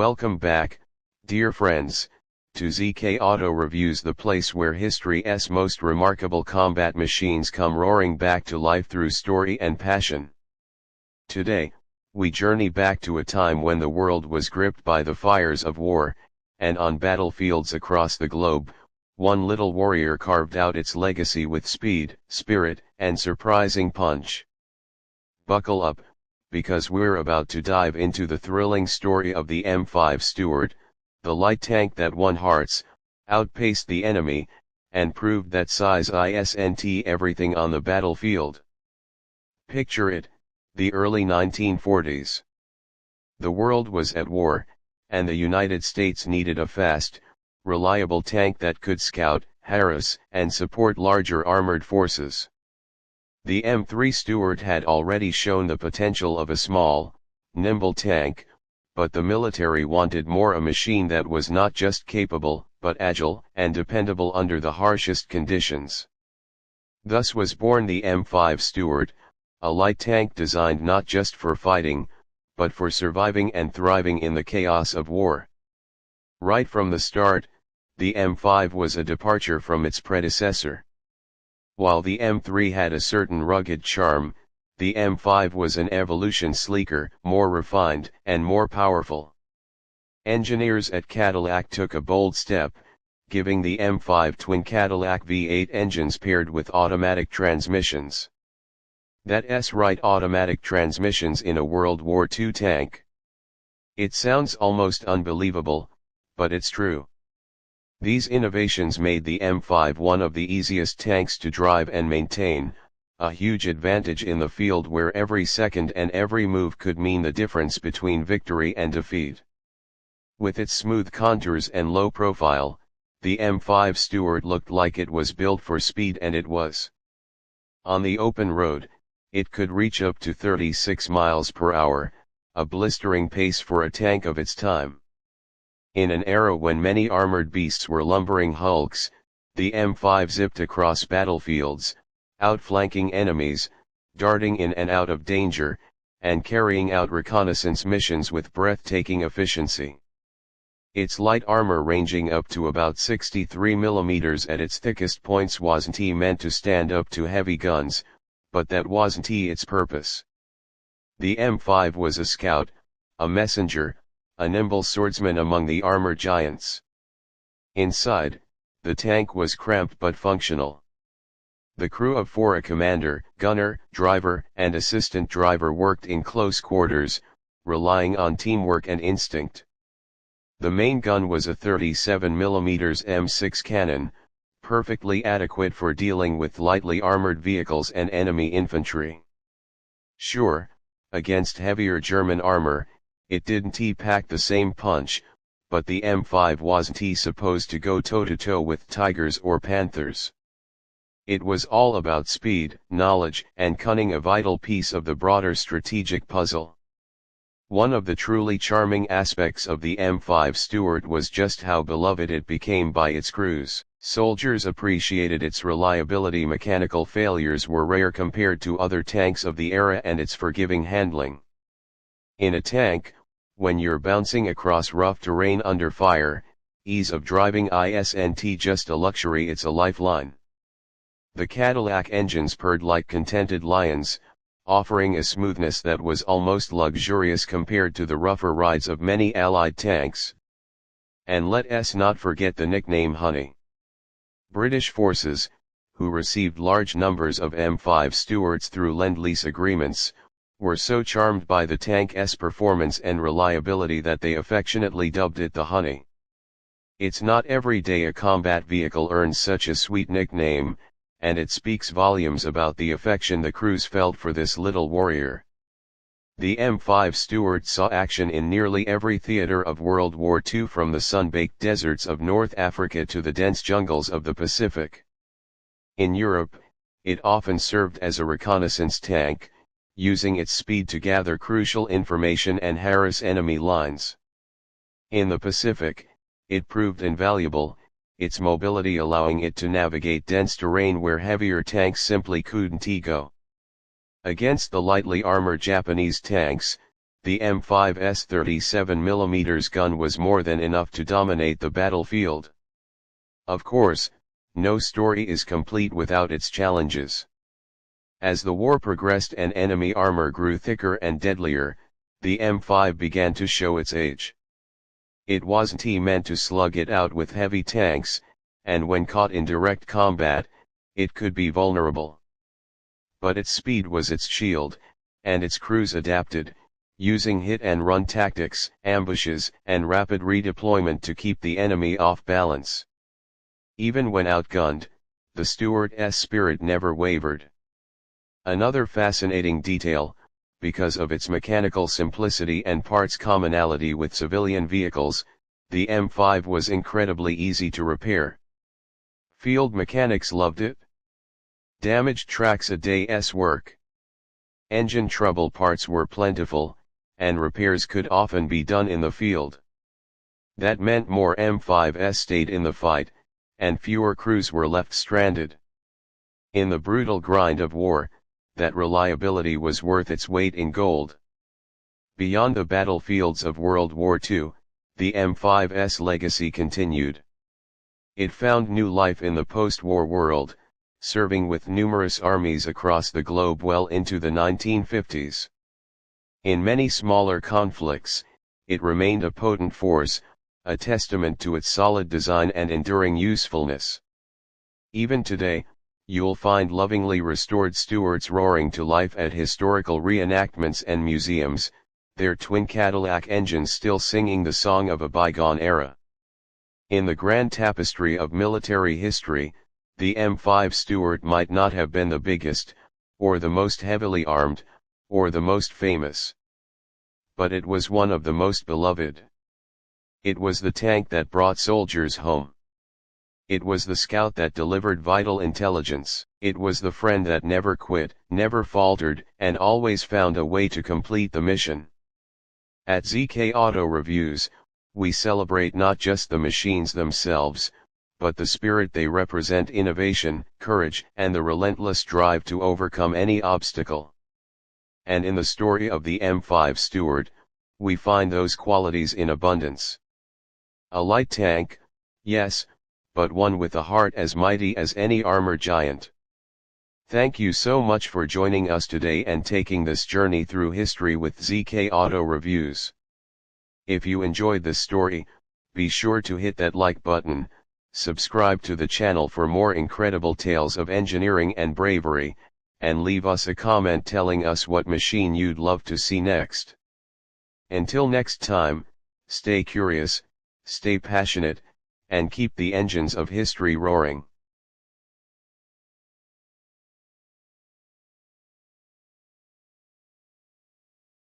Welcome back, dear friends, to ZK Auto Reviews, the place where history's most remarkable combat machines come roaring back to life through story and passion. Today, we journey back to a time when the world was gripped by the fires of war, and on battlefields across the globe, one little warrior carved out its legacy with speed, spirit, and surprising punch. Buckle up, because we're about to dive into the thrilling story of the M5 Stuart, the light tank that won hearts, outpaced the enemy, and proved that size isn't everything on the battlefield. Picture it, the early 1940s. The world was at war, and the United States needed a fast, reliable tank that could scout, harass, and support larger armored forces. The M3 Stuart had already shown the potential of a small, nimble tank, but the military wanted more, a machine that was not just capable, but agile and dependable under the harshest conditions. Thus was born the M5 Stuart, a light tank designed not just for fighting, but for surviving and thriving in the chaos of war. Right from the start, the M5 was a departure from its predecessor. While the M3 had a certain rugged charm, the M5 was an evolution, sleeker, more refined, and more powerful. Engineers at Cadillac took a bold step, giving the M5 twin Cadillac V8 engines paired with automatic transmissions. That's right, automatic transmissions in a World War II tank. It sounds almost unbelievable, but it's true. These innovations made the M5 one of the easiest tanks to drive and maintain, a huge advantage in the field where every second and every move could mean the difference between victory and defeat. With its smooth contours and low profile, the M5 Stuart looked like it was built for speed, and it was. On the open road, it could reach up to 36 miles per hour, a blistering pace for a tank of its time. In an era when many armored beasts were lumbering hulks, the M5 zipped across battlefields, outflanking enemies, darting in and out of danger, and carrying out reconnaissance missions with breathtaking efficiency. Its light armor, ranging up to about 63 mm at its thickest points, wasn't meant to stand up to heavy guns, but that wasn't its purpose. The M5 was a scout, a messenger, a nimble swordsman among the armor giants. Inside, the tank was cramped but functional. The crew of four, a commander, gunner, driver, and assistant driver, worked in close quarters, relying on teamwork and instinct. The main gun was a 37 mm M6 cannon, perfectly adequate for dealing with lightly armored vehicles and enemy infantry. Sure, against heavier German armor, it didn't pack the same punch, but the M5 wasn't supposed to go toe-to-toe with tigers or panthers. It was all about speed, knowledge, and cunning, a vital piece of the broader strategic puzzle. One of the truly charming aspects of the M5 Stuart was just how beloved it became by its crews. Soldiers appreciated its reliability. Mechanical failures were rare compared to other tanks of the era, and its forgiving handling. In a tank, when you're bouncing across rough terrain under fire, ease of driving isn't just a luxury, it's a lifeline. The Cadillac engines purred like contented lions, offering a smoothness that was almost luxurious compared to the rougher rides of many Allied tanks. And let's not forget the nickname Honey. British forces, who received large numbers of M5 Stuarts through Lend-Lease agreements, were so charmed by the tank's performance and reliability that they affectionately dubbed it the Honey. It's not every day a combat vehicle earns such a sweet nickname, and it speaks volumes about the affection the crews felt for this little warrior. The M5 Stuart saw action in nearly every theater of World War II, from the sun-baked deserts of North Africa to the dense jungles of the Pacific. In Europe, it often served as a reconnaissance tank, using its speed to gather crucial information and harass enemy lines. In the Pacific, it proved invaluable, its mobility allowing it to navigate dense terrain where heavier tanks simply couldn't go. Against the lightly armored Japanese tanks, the M5's 37mm gun was more than enough to dominate the battlefield. Of course, no story is complete without its challenges. As the war progressed and enemy armor grew thicker and deadlier, the M5 began to show its age. It wasn't meant to slug it out with heavy tanks, and when caught in direct combat, it could be vulnerable. But its speed was its shield, and its crews adapted, using hit-and-run tactics, ambushes, and rapid redeployment to keep the enemy off balance. Even when outgunned, the Stuart's spirit never wavered. Another fascinating detail, because of its mechanical simplicity and parts commonality with civilian vehicles, the M5 was incredibly easy to repair. Field mechanics loved it. Damaged tracks a day's work. Engine trouble parts were plentiful, and repairs could often be done in the field. That meant more M5s stayed in the fight, and fewer crews were left stranded. In the brutal grind of war, that reliability was worth its weight in gold. Beyond the battlefields of World War II, the M5's legacy continued. It found new life in the post-war world, serving with numerous armies across the globe well into the 1950s. In many smaller conflicts, it remained a potent force, a testament to its solid design and enduring usefulness. Even today, you'll find lovingly restored Stuarts roaring to life at historical reenactments and museums, their twin Cadillac engines still singing the song of a bygone era. In the grand tapestry of military history, the M5 Stuart might not have been the biggest, or the most heavily armed, or the most famous. But it was one of the most beloved. It was the tank that brought soldiers home. It was the scout that delivered vital intelligence. It was the friend that never quit, never faltered, and always found a way to complete the mission. At ZK Auto Reviews, we celebrate not just the machines themselves, but the spirit they represent: innovation, courage, and the relentless drive to overcome any obstacle. And in the story of the M5 Stuart, we find those qualities in abundance. A light tank, yes, but one with a heart as mighty as any armor giant. Thank you so much for joining us today and taking this journey through history with ZK Auto Reviews. If you enjoyed this story, be sure to hit that like button, subscribe to the channel for more incredible tales of engineering and bravery, and leave us a comment telling us what machine you'd love to see next. Until next time, stay curious, stay passionate, and keep the engines of history roaring.